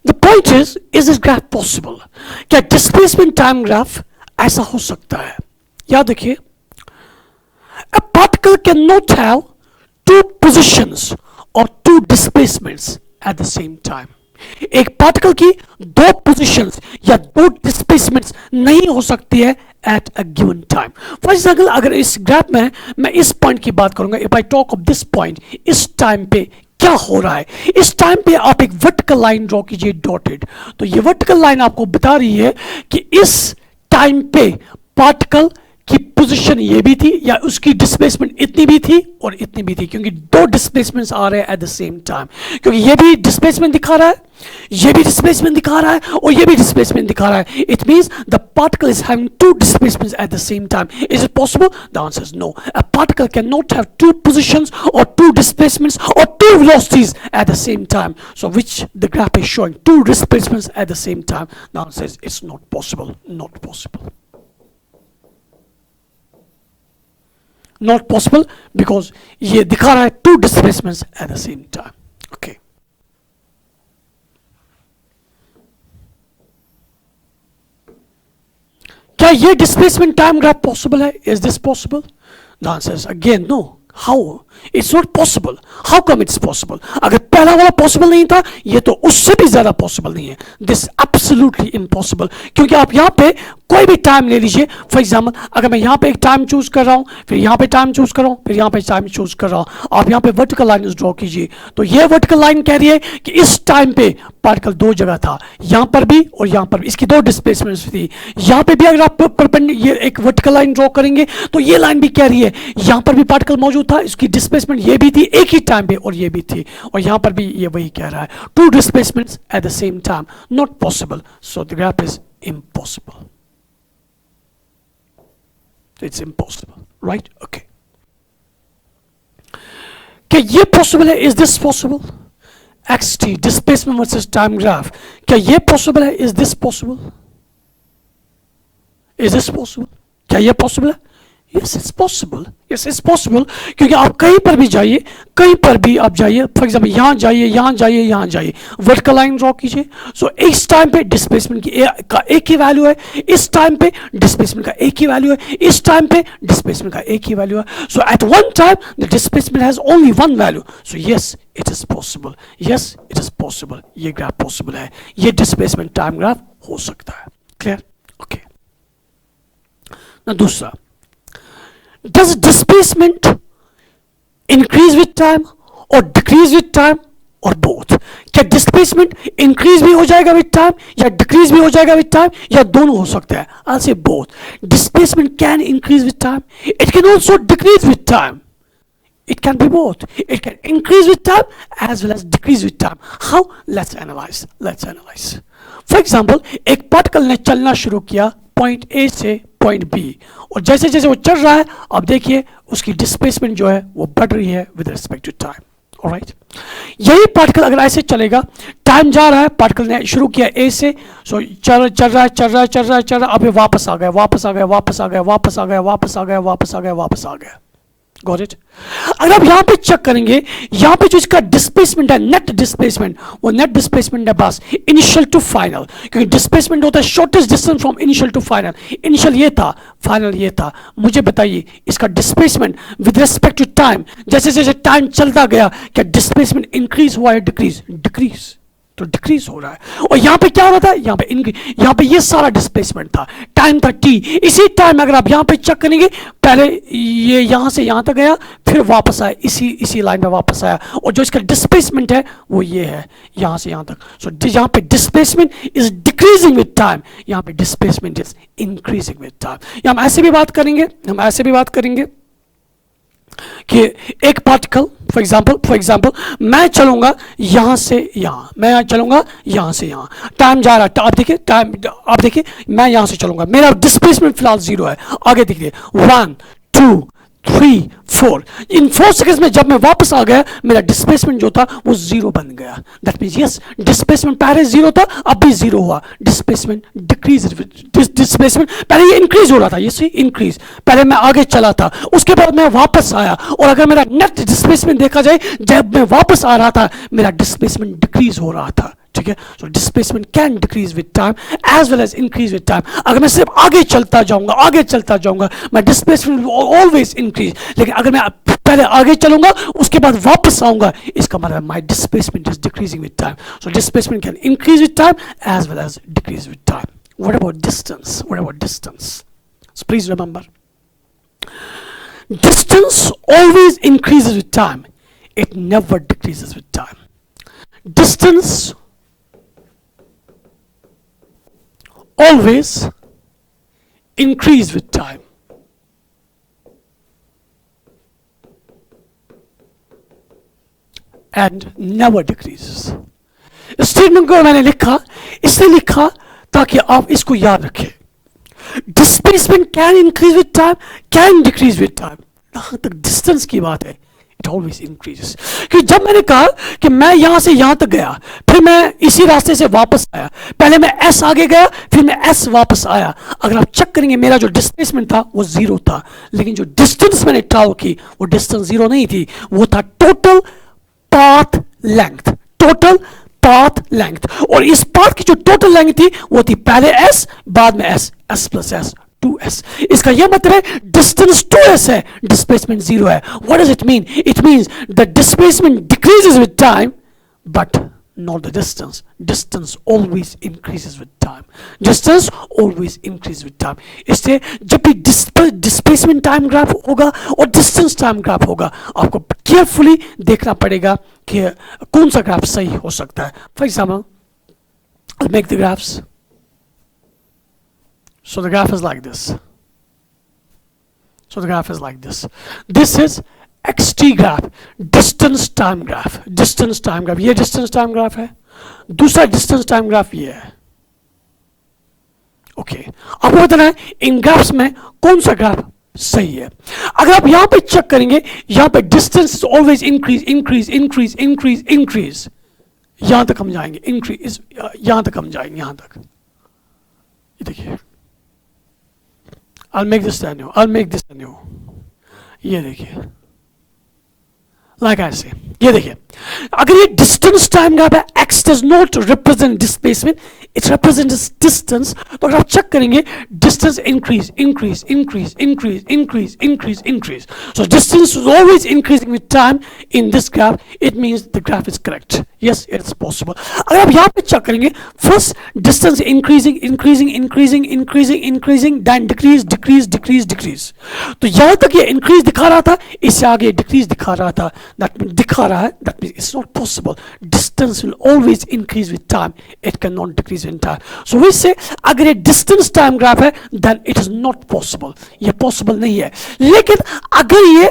The point is this graph possible? क्या displacement time graph ऐसा हो सकता है? याद रखिए, a particle cannot have two positions or two displacements at the same time. एक पार्टिकल की दो पोजिशंस या दो डिस्प्लेसमेंट्स नहीं हो सकती है at a given time. For example, अगर इस ग्राफ में मैं इस पॉइंट की बात करूंगा, if I talk of this point, इस टाइम पे क्या हो रहा है? इस टाइम पे आप एक वर्टिकल लाइन ड्रॉ कीजिए डॉटेड. तो ये वर्टिकल लाइन आपको बता रही है कि इस टाइम पे पार्टिकल की पोजीशन ये भी थी या उसकी डिस्प्लेसमेंट इतनी भी थी और इतनी भी थी, क्योंकि दो डिस्प्लेसमेंट्स आ रहे हैं एट द सेम टाइम. क्योंकि ये भी डिस्प्लेसमेंट दिखा रहा है, ये भी डिस्प्लेसमेंट दिखा रहा है और ये भी डिस्प्लेसमेंट दिखा रहा है. It means the particle is having two displacements at the same time. Is it possible? The answer is no. A particle can not have two positions और टू डिस्प्लेसमेंट्स और two velocities at the same time. So which the graph is showing two displacements at the same time. The answer is it's not possible. Not possible. Not possible because ये दिखा रहा है two displacements at the same time. Okay. क्या ये displacement time graph possible है? Is this possible? The answer is again no. How? It's not possible. How come it's possible? अगर पहला वाला possible नहीं था, ये तो उससे भी ज्यादा possible नहीं है. This absolutely impossible. क्योंकि आप यहाँ पे कोई भी टाइम ले लीजिए. फॉर एग्जाम्पल, अगर मैं यहाँ पे एक टाइम चूज कर रहा हूँ, फिर यहाँ पे टाइम चूज कर रहा हूँ, फिर यहाँ पे टाइम चूज कर रहा हूँ, आप यहाँ पे वर्टिकल लाइन ड्रॉ कीजिए. तो ये वर्टिकल लाइन कह रही है कि इस टाइम पे पार्टिकल दो जगह था, यहाँ पर भी और यहाँ पर भी. इसकी दो डिस्प्लेसमेंट्स थी. यहाँ पे भी अगर आप ये एक वर्टिकल लाइन ड्रॉ करेंगे तो ये लाइन भी कह रही है यहाँ पर भी पार्टिकल मौजूद था, इसकी डिस्प्लेसमेंट ये भी थी एक ही टाइम पे और ये भी थी, और यहाँ पर भी ये वही कह रहा है. Two displacements at the same time, not possible. So the graph is impossible. It's impossible, right? Okay. क्या ये possible है? Is this possible? XT, displacement versus time graph. क्या ये possible है? Is this possible? Is this possible? क्या ये possible है? Yes it's possible, yes it's possible, क्योंकि आप कहीं पर भी जाइए, कहीं पर भी आप जाइए, फॉर एग्जाम्पल यहाँ जाइए, यहाँ जाइए, यहाँ जाइए, वर्टिकल लाइन ड्रॉ कीजिए, सो इस टाइम पे डिस्प्लेसमेंट की का एक ही वैल्यू है, इस टाइम पे डिस्प्लेसमेंट का एक ही वैल्यू है, इस टाइम पे डिस्प्लेसमेंट का एक ही वैल्यू है, so at one time the displacement has only one value, so yes it is possible, yes it is possible, ये ग्राफ पॉसिबल है, ये डिस्प्लेसमेंट टाइम ग्राफ हो सकता है। क्लियर? ओके। ना दूसरा, does displacement increase with time or decrease with time or both? क्या displacement increase भी हो जाएगा with time या decrease भी हो जाएगा with time या दोनों हो सकते हैं? I'll say both. Displacement can increase with time. It can also decrease with time. It can be both. It can increase with time as well as decrease with time. How? Let's analyze. Let's analyze. For example, एक particle ने चलना शुरू किया point A से point B, और जैसे जैसे वो चल रहा है अब देखिए उसकी डिस्प्लेसमेंट जो है वो बढ़ रही है with respect to time. Alright, यही पार्टिकल अगर ऐसे चलेगा, टाइम जा रहा है, पार्टिकल ने शुरू किया ए से, सो चल रहा है चल रहा है चल रहा है चल रहा है, अब ये वापस आ गया वापस आ गया वापस आ गया वापस आ गया वापस आ गया वापस आ गया वापस आ गया। Got it? अगर आप यहां पे चेक करेंगे, यहां पे जो इसका डिस्प्लेसमेंट है, नेट डिस्प्लेसमेंट, वो नेट डिस्प्लेसमेंट है बस इनिशियल टू फाइनल, क्योंकि डिस्प्लेसमेंट होता है shortest distance from initial to final. Initial ये था, फाइनल ये था। मुझे बताइए इसका displacement with respect to time, जैसे जैसे टाइम चलता गया, क्या डिस्प्लेसमेंट इंक्रीज हुआ है डिक्रीज? डिक्रीज, तो डिक्रीज हो रहा है। और यहाँ पे क्या हो रहा था? यहाँ पे यहाँ पे ये सारा डिस्प्लेसमेंट था, टाइम था टी। इसी टाइम अगर आप यहाँ पे चेक करेंगे, पहले ये यहाँ से यहाँ तक गया, फिर वापस आया, इसी लाइन में वापस आया, और जो इसका डिस्प्लेसमेंट है वो ये है, यहाँ से यहाँ तक। सो यहाँ पे displacement is decreasing with time, यहाँ पे displacement is increasing with time. हम ऐसे भी बात करेंगे, हम ऐसे भी बात करेंगे कि एक पार्टिकल फॉर एग्जांपल मैं चलूंगा यहां से यहां, मैं चलूंगा यहां से यहां, टाइम जा रहा है, आप देखिए टाइम, आप देखिए मैं यहां से चलूंगा, मेरा डिस्प्लेसमेंट फिलहाल 0 है। आगे देखिए 1 2 3 4, इन 4 सेकंड्स में जब मैं वापस आ गया, मेरा डिस्प्लेसमेंट जो था वो 0 बन गया। दैट मींस यस, डिस्प्लेसमेंट पहले 0 था, अब भी 0 हुआ। डिस्प्लेसमेंट डिक्रीज, डिस्प्लेसमेंट पहले ये इंक्रीज हो रहा था, ये सी इंक्रीज, पहले मैं आगे चला था, उसके बाद मैं वापस आया, और अगर मेरा नेट डिस्प्लेसमेंट देखा जाए, जब मैं वापस आ रहा था मेरा डिस्प्लेसमेंट डिक्रीज हो रहा था। ठीक है, so displacement can decrease with time as well as increase with time. अगर मैं सिर्फ आगे चलता जाऊंगा, मैं डिस्प्लेसमेंट ऑलवेज इंक्रीज, लेकिन अगर मैं पहले आगे चलूंगा उसके बाद वापस आऊंगा, इसका मतलब my displacement is decreasing with time. So displacement can increase with time as well as decrease with time. What about distance? What about distance? So please remember, distance always increases with time, it never decreases with time. Distance always increase with time. And never decreases. Statement को मैंने लिखा, इसलिए लिखा ताकि आप इसको याद रखें। Displacement can increase with time, can decrease with time. जहां तक डिस्टेंस की बात है, इट ऑलवेज इंक्रीजेस। क्योंकि जब मैंने कहा कि मैं यहां से यहां तक गया, फिर मैं इसी रास्ते से वापस आया, पहले मैं एस आगे गया, फिर मैं एस वापस आया, अगर आप चेक करेंगे मेरा जो डिस्प्लेसमेंट था वो 0 था, लेकिन जो डिस्टेंस मैंने ट्रैवल की वो डिस्टेंस 0 नहीं थी, वो था total path length, total path length. और इस पाथ की जो टोटल लेंथ थी वो थी पहले एस, बाद में S, S plus S, 2s। इसका यह मतलब है डिस्टेंस 2s है, डिस्प्लेसमेंट 0 है। What does it mean? It means the displacement decreases with time but not the distance. Distance always increases with time. Distance always increases with time. इससे जब भी displacement time graph होगा और distance time graph होगा, आपको carefully देखना पड़ेगा कि कौन सा ग्राफ सही हो सकता है। For example, I'll make the graphs. So the graph is like this. So the graph is like this. This is XT graph, distance time graph, distance time graph, ये डिस्टेंस टाइम ग्राफ है। दूसरा distance time graph ये है। Okay, आपको बताना है इन graphs में कौन सा ग्राफ सही है। अगर आप यहां पे चेक करेंगे, यहां पे distance is always increase increase increase increase increase, यहां तक हम जाएंगे, इंक्रीज यहां तक हम जाएंगे, यहां तक। ये देखिए I'll make this the new. I'll make this the new. ये देखिए, like I say, ये देखिए, अगर ये डिस्टेंस टाइम ग्राफ है, x does not represent displacement, it represents distance. तो अगर आप चेक करेंगे, distance increase, increase, increase, increase, increase, increase, increase. So distance is always increasing with time in this graph. It means the graph is correct. Yes, it's possible. अगर आप यहाँ पे check करेंगे, first distance increasing, increasing, increasing, increasing, increasing, then decrease, decrease, decrease, decrease. तो यहाँ तक ये increase दिखा रहा था, इससे आगे decrease दिखा रहा था. That means दिखा रहा है. That means it's not possible. Distance will always increase with time. It cannot decrease in time. So we say अगर ये distance time graph है, then it is not possible. ये possible नहीं है. लेकिन अगर ये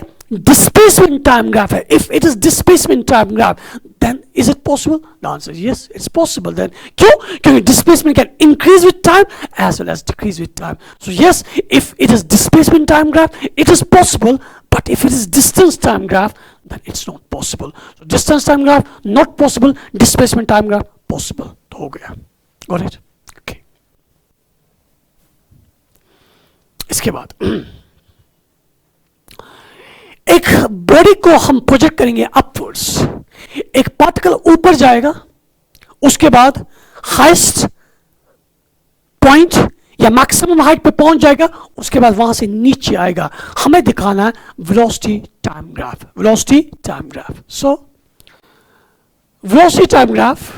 displacement time graph है, if it is displacement time graph, then is it possible? The answer is yes, it's possible. Then क्यों? क्योंकि displacement can increase with time as well as decrease with time. So yes, if it is displacement time graph, it is possible. But if it is distance time graph, then it's not possible. So distance time graph not possible, displacement time graph possible. तो हो गया. Got it? Okay. इसके बाद एक body को हम project करेंगे upwards. एक पार्टिकल ऊपर जाएगा, उसके बाद हाईएस्ट पॉइंट या मैक्सिमम हाइट पे पहुंच जाएगा, उसके बाद वहां से नीचे आएगा. हमें दिखाना है velocity time graph. Velocity time graph. So velocity time graph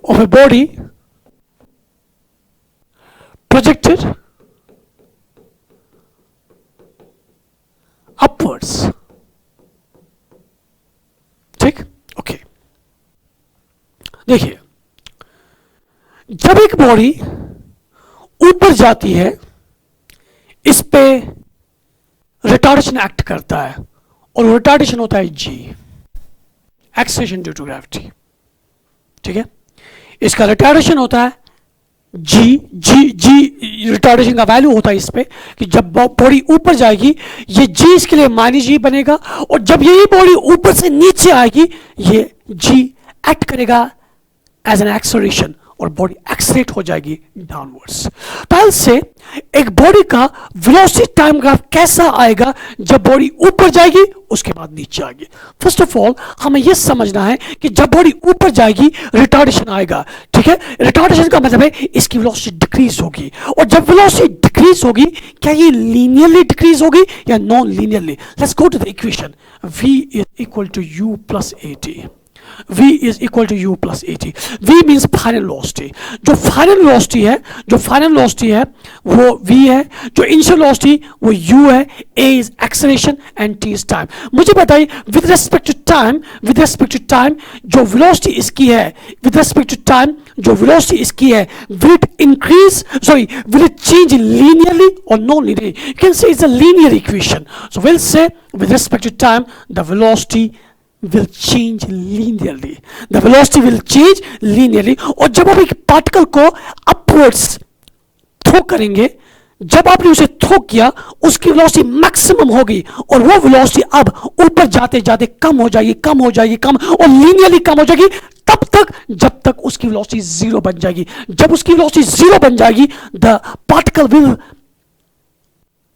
of a body projected upwards. ठीक, ओके. देखिए, जब एक बॉडी ऊपर जाती है, इस पे रिटार्डेशन एक्ट करता है, और रिटार्डेशन होता है जी, एक्सेलरेशन ड्यू टू ग्रेविटी. ठीक है, इसका रिटार्डेशन होता है जी. जी रिटार्डेशन का वैल्यू होता है इस पे कि जब बॉडी ऊपर जाएगी, ये जी इसके लिए माइनस जी बनेगा, और जब यही बॉडी ऊपर से नीचे आएगी, ये जी एक्ट करेगा एज एन एक्सेलरेशन, और बॉडी एक्सेलरेट हो जाएगी डाउनवर्ड्स. तो से एक बॉडी का वेलोसिटी टाइम ग्राफ कैसा आएगा जब बॉडी ऊपर जाएगी, उसके बाद नीचे आएगी. फर्स्ट ऑफ ऑल हमें यह समझना है कि जब बॉडी ऊपर जाएगी, रिटार्डेशन आएगा. ठीक है, रिटार्डेशन का मतलब है इसकी वेलोसिटी डिक्रीज होगी, और जब वेलोसिटी डिक्रीज होगी, क्या ये लीनियरली डिक्रीज होगी या non linearly? Let's go to the equation. v is equal to u plus at. V is equal to u plus at. V means final velocity. जो final velocity है, जो final velocity है वो v है, जो initial velocity वो u है. a is acceleration and t is time. मुझे बताइए with respect to time, with respect to time जो वेलोसिटी इसकी है, with respect to time जो वेलोसिटी इसकी है, will it increase, sorry, will it change linearly or non-linearly? You can say it's a linear equation. So we'll say with respect to time the velocity will change linearly. The velocity will change linearly. और जब आप एक particle को upwards throw करेंगे, जब आपने उसे throw किया, उसकी वेलोसिटी मैक्सिमम होगी, और वो वेलोसिटी अब ऊपर जाते जाते कम हो जाएगी, कम हो जाएगी, कम, और लीनियरली कम हो जाएगी तब तक जब तक उसकी वेलोसिटी जीरो बन जाएगी. जब उसकी वेलोसिटी जीरो बन जाएगी, the particle will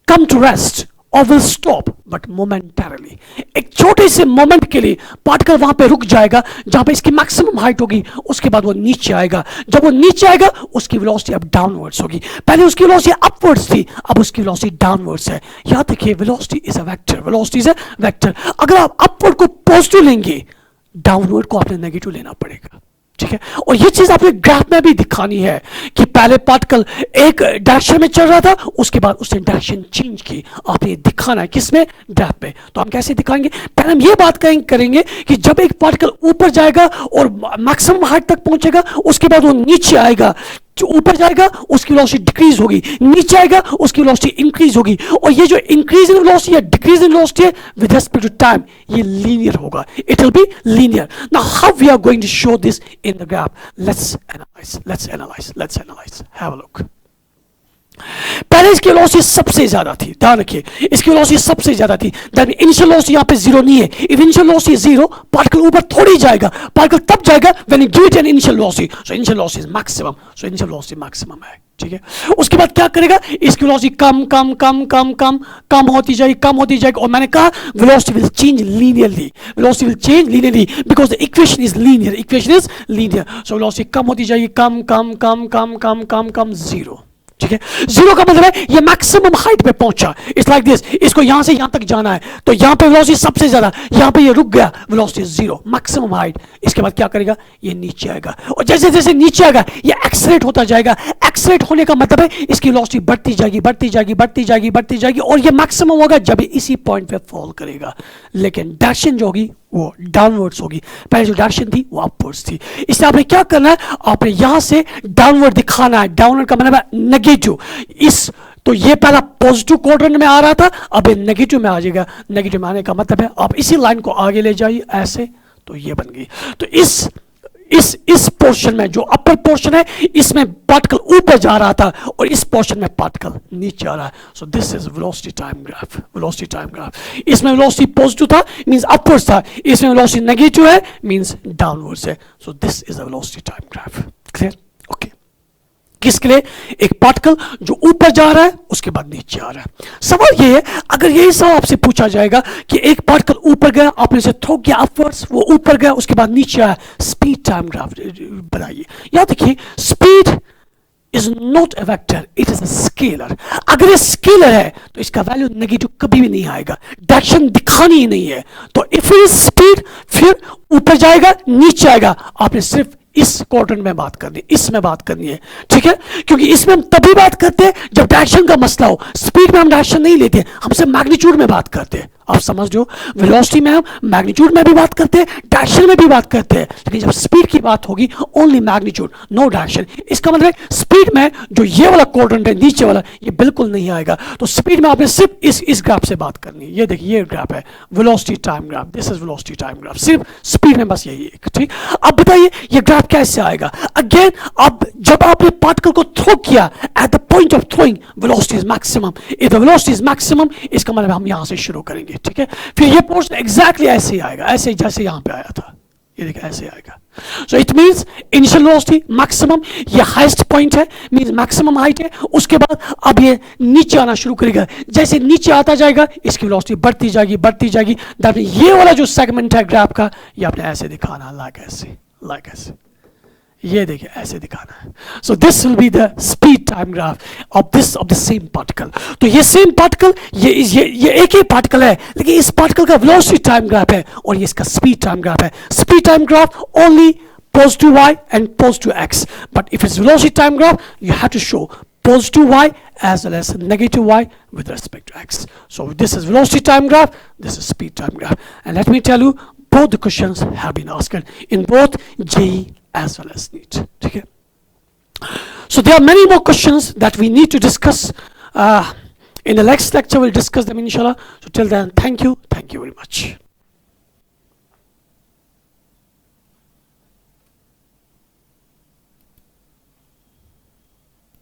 come to rest or will stop but momentarily. एक छोटे से मोमेंट के लिए पार्टिकल वहां पे रुक जाएगा जहां पे इसकी मैक्सिमम हाइट होगी, उसके बाद वो नीचे आएगा. जब वो नीचे आएगा, उसकी वेलोसिटी अब डाउनवर्ड्स होगी. पहले उसकी वेलोसिटी अपवर्ड्स थी, अब उसकी वेलोसिटी डाउनवर्ड्स है. याद रखिए velocity is a vector. Velocity is a vector. अगर आप अपवर्ड को पॉजिटिव लेंगे, डाउनवर्ड को आपने नेगेटिव लेना पड़ेगा. ठीक है, और ये चीज आपने ग्राफ में भी दिखानी है कि पहले पार्टिकल एक डायरेक्शन में चल रहा था, उसके बाद उसने डायरेक्शन चेंज की. आपने दिखाना है किसमें? ग्राफ पे. तो हम कैसे दिखाएंगे? पहले हम ये बात करेंगे कि जब एक पार्टिकल ऊपर जाएगा और मैक्सिमम हाइट तक पहुंचेगा, उसके बाद वो नीचे आएगा. जो ऊपर जाएगा उसकी वेलोसिटी डिक्रीज होगी, नीचे आएगा उसकी वेलोसिटी इंक्रीज होगी, और ये जो इंक्रीज इन वेलोसिटी या डिक्रीज इन वेलोसिटी है विद रिस्पेक्ट टू टाइम, ये लीनियर होगा. It will be linear. Now how we are going to show this in the graph? Let's analyse. Have a look. पहले इसकी velocity सबसे ज्यादा थी, ध्यान रखिए, इसकी वेलोसिटी सबसे ज्यादा थी, दैट इनिशियल वेलोसिटी यहाँ पे जीरो नहीं है। If initial velocity zero, particle ऊपर थोड़ी जाएगा, पार्टिकल तब जाएगा when you give it an initial velocity, so initial velocity is maximum, so initial velocity maximum है, ठीक है। उसके बाद क्या करेगा, इसकी वेलोसिटी कम कम कम कम कम कम होती जाएगी, कम होती जाएगी, और मैंने कहा velocity will change linearly, velocity will change linearly because the equation is linear, equation is linear, so velocity कम होती जाएगी, कम कम कम कम कम कम कम जीरो, ठीक है। जीरो का मतलब है ये मैक्सिमम हाइट पे पहुंचा, इट्स लाइक दिस, इसको यहां से यहां तक जाना है, तो यहां पे वेलोसिटी सबसे ज्यादा, यहां पे ये रुक गया, वेलोसिटी जीरो, मैक्सिमम हाइट। इसके बाद क्या करेगा, ये नीचे आएगा, और जैसे जैसे नीचे आएगा ये एक्सेलरेट होता जाएगा। एक्सेलरेट होने का मतलब है इसकी वेलोसिटी बढ़ती जाएगी, बढ़ती जाएगी, बढ़ती जाएगी, बढ़ती जाएगी, और ये मैक्सिमम होगा जब इसी पॉइंट पे फॉल करेगा। लेकिन डायरेक्शन जो होगी वो डाउनवर्ड्स होगी, पहले जो डायरेक्शन थी वो अपवर्ड्स थी। इसलिए आपने क्या करना है, आपने यहां से डाउनवर्ड दिखाना है, डाउनवर्ड का मतलब है नेगेटिव। इस तो ये पहला पॉजिटिव क्वाड्रेंट में आ रहा था, अब ये नेगेटिव में आ जाएगा। नेगेटिव में आने का मतलब है आप इसी लाइन को आगे ले जाइए ऐसे, तो ये बन गई। तो इस पोर्शन में जो अपर पोर्शन है, इसमें पार्टिकल ऊपर जा रहा था और इस पोर्शन में पार्टिकल नीचे आ रहा है। So this is velocity time graph, velocity time graph. इसमें वेलोसिटी पॉजिटिव था, मींस अपवर्ड्स था, इसमें वेलोसिटी नेगेटिव है, मींस डाउनवर्ड्स है। So this is a velocity time graph. Clear? Okay. किसके लिए? एक पार्टिकल जो ऊपर जा रहा है उसके बाद नीचे आ रहा है। सवाल ये है, अगर यही सवाल आपसे पूछा जाएगा कि एक पार्टिकल ऊपर गया, आपने इसे थ्रो किया अपवर्ड्स, वो ऊपर गया उसके बाद नीचे आया, स्पीड टाइम ग्राफ बनाइए। याद रखिए, speed is not a vector, it is a scalar. अगर ये स्केलर है तो इसका वैल्यू नेगेटिव कभी भी नहीं आएगा, डायरेक्शन दिखानी ही नहीं है। तो इफ इट इज स्पीड, फिर ऊपर जाएगा नीचे आएगा, आपने सिर्फ इस क्वाड्रेंट में बात करनी है, इसमें बात करनी है, ठीक है। क्योंकि इसमें हम तभी बात करते हैं जब डायरेक्शन का मसला हो। स्पीड में हम डायरेक्शन नहीं लेते, हम सिर्फ मैग्नीट्यूड में बात करते हैं। आप समझ रहे हो, वेलोसिटी में हम मैग्नीट्यूड में भी बात करते हैं, डायरेक्शन में भी बात करते हैं, लेकिन जब स्पीड की बात होगी ओनली मैग्नीट्यूड, नो डायरेक्शन। इसका मतलब स्पीड में जो ये वाला क्वाड्रेंट है नीचे वाला, ये बिल्कुल नहीं आएगा। तो स्पीड में आपने सिर्फ इस ग्राफ से बात करनी है। ये देखिए, ये ग्राफ है velocity time graph, this is velocity time graph, सिर्फ स्पीड में बस यही है, ठीक। अब बताइए ये ग्राफ कैसे आएगा? अगेन, अब जब आपने पार्टिकल को थ्रो किया, at the point of throwing velocity is maximum. If the velocity is maximum, इसका मतलब हम यहां से शुरू करेंगे, ठीक है। फिर ये पोर्शन एग्जैक्टली ऐसे ही आएगा, ऐसे जैसे यहां पे आया था, ये देखिए ऐसे आएगा। So it means initial velocity maximum, ये हाईएस्ट पॉइंट है, मींस मैक्सिमम हाइट है। उसके बाद अब ये नीचे आना शुरू करेगा, जैसे नीचे आता जाएगा इसकी वेलोसिटी बढ़ती जाएगी, बढ़ती जाएगी। दैट ये वाला जो सेगमेंट है ग्राफ का, ये आपने ऐसे दिखाना, लाइक ऐसे, ये देखिए ऐसे दिखाना है। So this will be the speed time graph of the same particle. तो ये सेम पार्टिकल, ये एक ही पार्टिकल है, लेकिन इस पार्टिकल का वेलोसिटी टाइम ग्राफ है और ये इसका स्पीड टाइम ग्राफ है। Speed time graph only positive y and positive x, but if it's velocity time graph, you have to show positive y as well as negative y with respect to x. So this is velocity time graph, this is speed time graph, and let me tell you, both the questions have been asked in both JEE as well as NEET. Okay? So there are many more questions that we need to discuss. In the next lecture we'll discuss them inshallah. So till then, thank you very much.